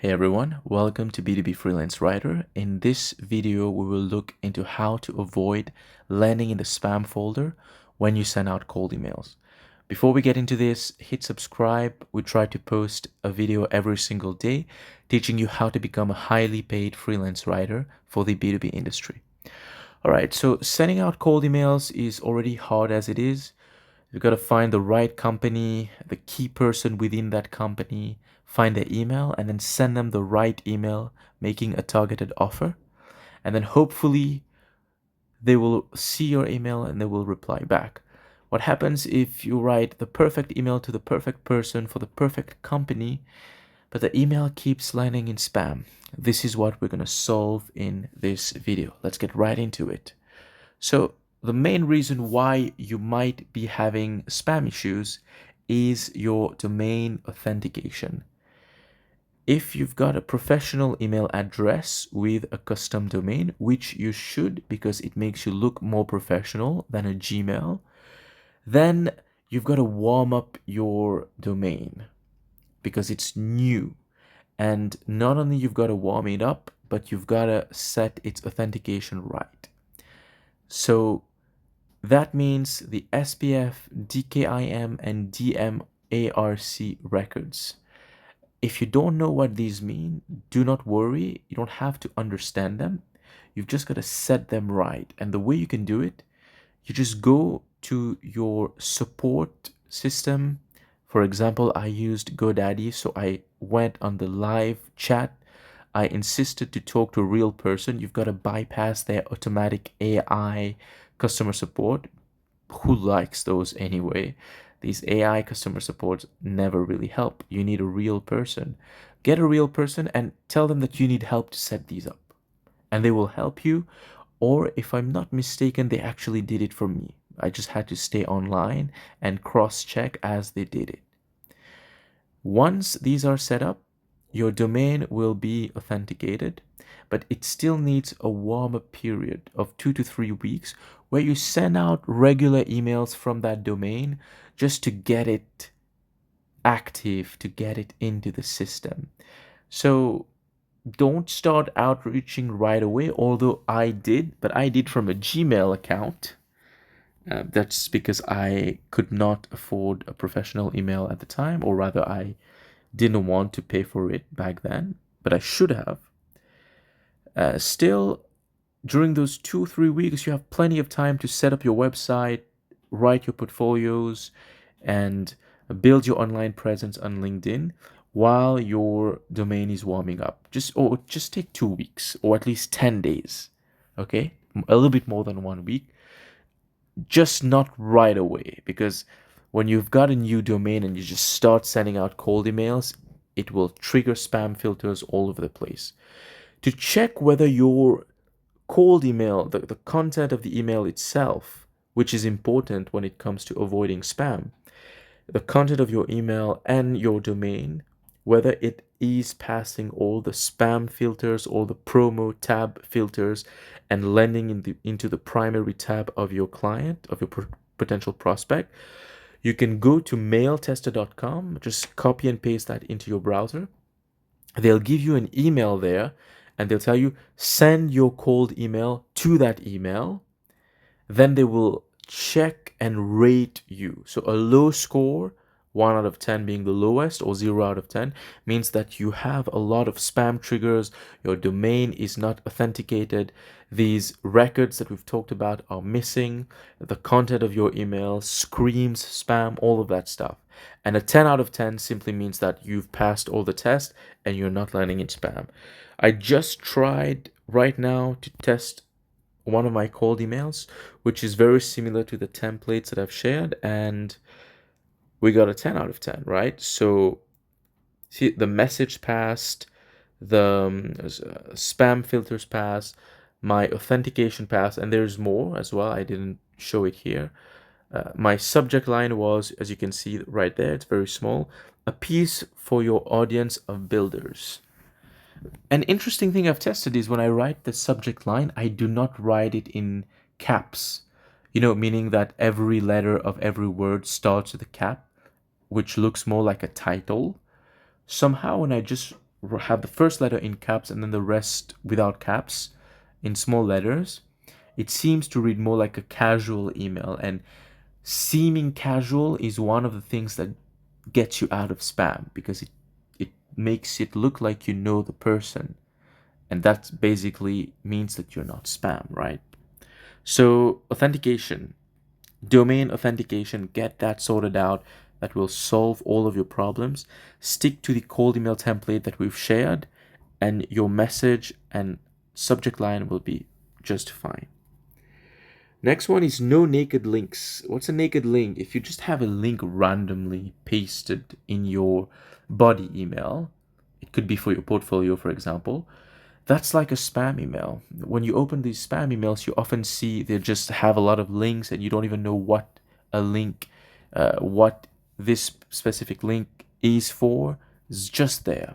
Hey everyone, welcome to B2B Freelance Writer. In this video, we will look into how to avoid landing in the spam folder when you send out cold emails. Before we get into this, hit subscribe. We try to post a video every single day teaching you how to become a highly paid freelance writer for the B2B industry. All right, so sending out cold emails is already hard as it is. You've got to find the right company, the key person within that company, find their email, and then send them the right email, making a targeted offer. And then hopefully they will see your email and they will reply back. What happens if you write the perfect email to the perfect person for the perfect company, but the email keeps landing in spam? This is what we're going to solve in this video. Let's get right into it. So the main reason why you might be having spam issues is your domain authentication. If you've got a professional email address with a custom domain, which you should because it makes you look more professional than a Gmail, then you've got to warm up your domain because it's new. And not only you've got to warm it up, but you've got to set its authentication right. So that means the SPF, DKIM, and DMARC records. If you don't know what these mean, do not worry. You don't have to understand them. You've just got to set them right. And the way you can do it, you just go to your support system. For example, I used GoDaddy, so I went on the live chat. I insisted to talk to a real person. You've got to bypass their automatic AI customer support. Who likes those anyway? These AI customer supports never really help. You need a real person. Get a real person and tell them that you need help to set these up, and they will help you. Or if I'm not mistaken, they actually did it for me. I just had to stay online and cross-check as they did it. Once these are set up, your domain will be authenticated, but it still needs a warm-up period of 2 to 3 weeks where you send out regular emails from that domain just to get it active, to get it into the system. So don't start outreaching right away, although I did, but I did from a Gmail account. That's because I could not afford a professional email at the time, or rather, I didn't want to pay for it back then, but I should have. Still, during those 2-3 weeks, you have plenty of time to set up your website, write your portfolios, and build your online presence on LinkedIn while your domain is warming up. Just take 2 weeks or at least 10 days. Okay? A little bit more than 1 week. Just not right away, because when you've got a new domain and you just start sending out cold emails, it will trigger spam filters all over the place. To check whether your cold email, the content of the email itself, which is important when it comes to avoiding spam, the content of your email and your domain, whether it is passing all the spam filters, all the promo tab filters, and landing into the primary tab of your client, of your potential prospect, you can go to mailtester.com, just copy and paste that into your browser. They'll give you an email there, and they'll tell you, send your cold email to that email. Then they will check and rate you. So a low score, 1 out of 10 being the lowest, or 0 out of 10, means that you have a lot of spam triggers, your domain is not authenticated, these records that we've talked about are missing, the content of your email screams spam, all of that stuff. And a 10 out of 10 simply means that you've passed all the tests and you're not landing in spam. I just tried right now to test one of my cold emails, which is very similar to the templates that I've shared, and we got a 10 out of 10, right? So see, the message passed, the spam filters passed, my authentication passed, and there's more as well. I didn't show it here. My subject line was, as you can see right there, it's very small, a piece for your audience of builders. An interesting thing I've tested is when I write the subject line, I do not write it in caps, meaning that every letter of every word starts with a cap, which looks more like a title. Somehow, when I just have the first letter in caps and then the rest without caps in small letters, it seems to read more like a casual email. And seeming casual is one of the things that gets you out of spam, because it makes it look like you know the person. And that basically means that you're not spam, right? So authentication, domain authentication, get that sorted out. That will solve all of your problems. Stick to the cold email template that we've shared, and your message and subject line will be just fine. Next one is no naked links. What's a naked link? If you just have a link randomly pasted in your body email, it could be for your portfolio, for example, that's like a spam email. When you open these spam emails, you often see they just have a lot of links and you don't even know what a link, what this specific link is for. It's just there.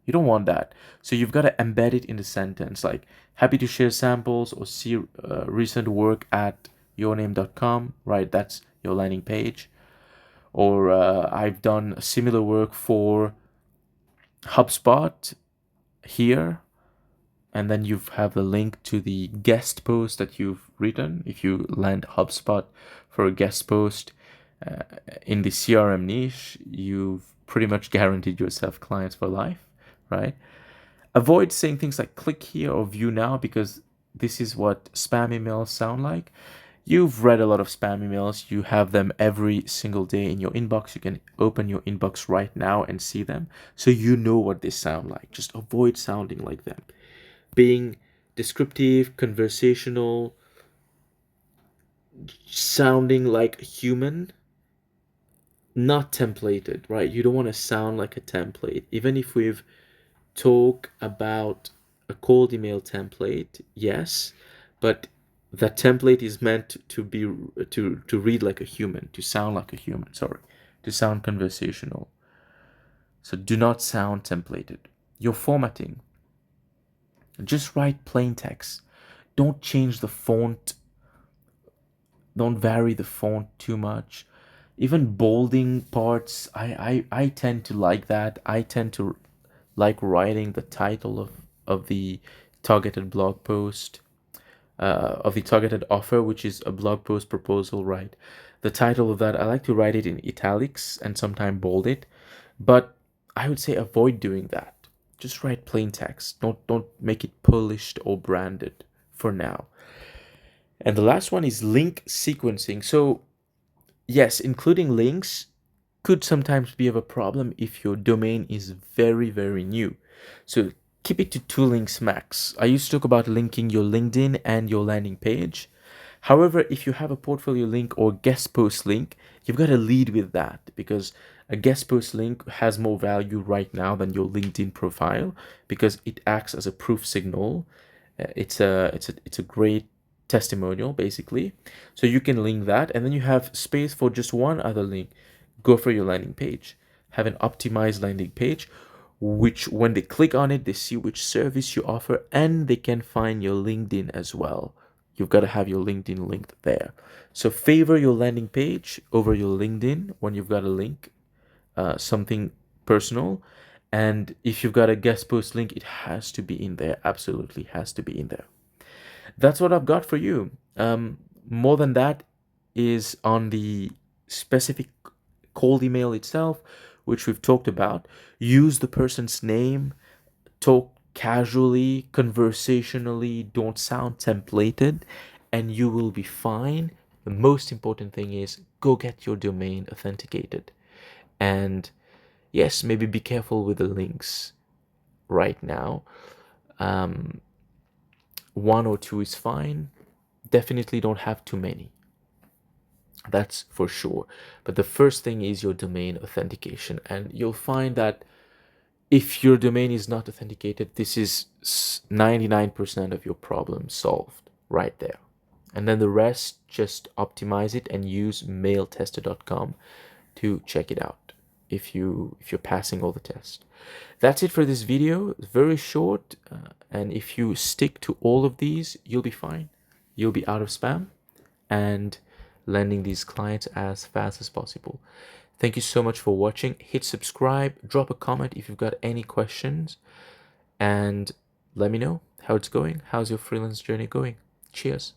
You don't want that. So you've got to embed it in the sentence, like happy to share samples or see recent work at yourname.com, right? That's your landing page. Or I've done similar work for HubSpot here. And then you have the link to the guest post that you've written. If you land HubSpot for a guest post in the CRM niche, you've pretty much guaranteed yourself clients for life, right? Avoid saying things like click here or view now, because this is what spam emails sound like. You've read a lot of spam emails. You have them every single day in your inbox. You can open your inbox right now and see them. So you know what they sound like. Just avoid sounding like them. Being descriptive, conversational, sounding like a human, not templated, right? You don't want to sound like a template. Even if we've talked about a cold email template, yes, but that template is meant to be to read like a human, to sound like a human, to sound conversational. So do not sound templated. Your formatting, just write plain text. Don't change the font. Don't vary the font too much. Even bolding parts, I tend to like that. I tend to like writing the title of the targeted blog post, of the targeted offer, which is a blog post proposal, right? The title of that, I like to write it in italics and sometimes bold it, but I would say avoid doing that. Just write plain text. Don't make it polished or branded for now. And the last one is link sequencing. So yes, including links could sometimes be of a problem if your domain is very, very new. So keep it to 2 links max. I used to talk about linking your LinkedIn and your landing page. However, if you have a portfolio link or guest post link, you've got to lead with that, because a guest post link has more value right now than your LinkedIn profile, because it acts as a proof signal. It's a great testimonial, basically. So you can link that, and then you have space for just one other link. Go for your landing page. Have an optimized landing page, which when they click on it, they see which service you offer, and they can find your LinkedIn as well. You've got to have your LinkedIn linked there. So favor your landing page over your LinkedIn when you've got a link, something personal. And if you've got a guest post link, it has to be in there. Absolutely has to be in there. That's what I've got for you. More than that is on the specific cold email itself, which we've talked about. Use the person's name, talk casually, conversationally, don't sound templated, and you will be fine. The most important thing is go get your domain authenticated. And yes, maybe be careful with the links right now. 1 or 2 is fine. Definitely don't have too many. That's for sure. But the first thing is your domain authentication. And you'll find that if your domain is not authenticated, this is 99% of your problem solved right there. And then the rest, just optimize it and use mailtester.com to check it out if you're passing all the tests. That's it for this video. It's very short, and if you stick to all of these, you'll be fine. You'll be out of spam and landing these clients as fast as possible. Thank you so much for watching. Hit subscribe, drop a comment if you've got any questions, and let me know how it's going. How's your freelance journey going? Cheers.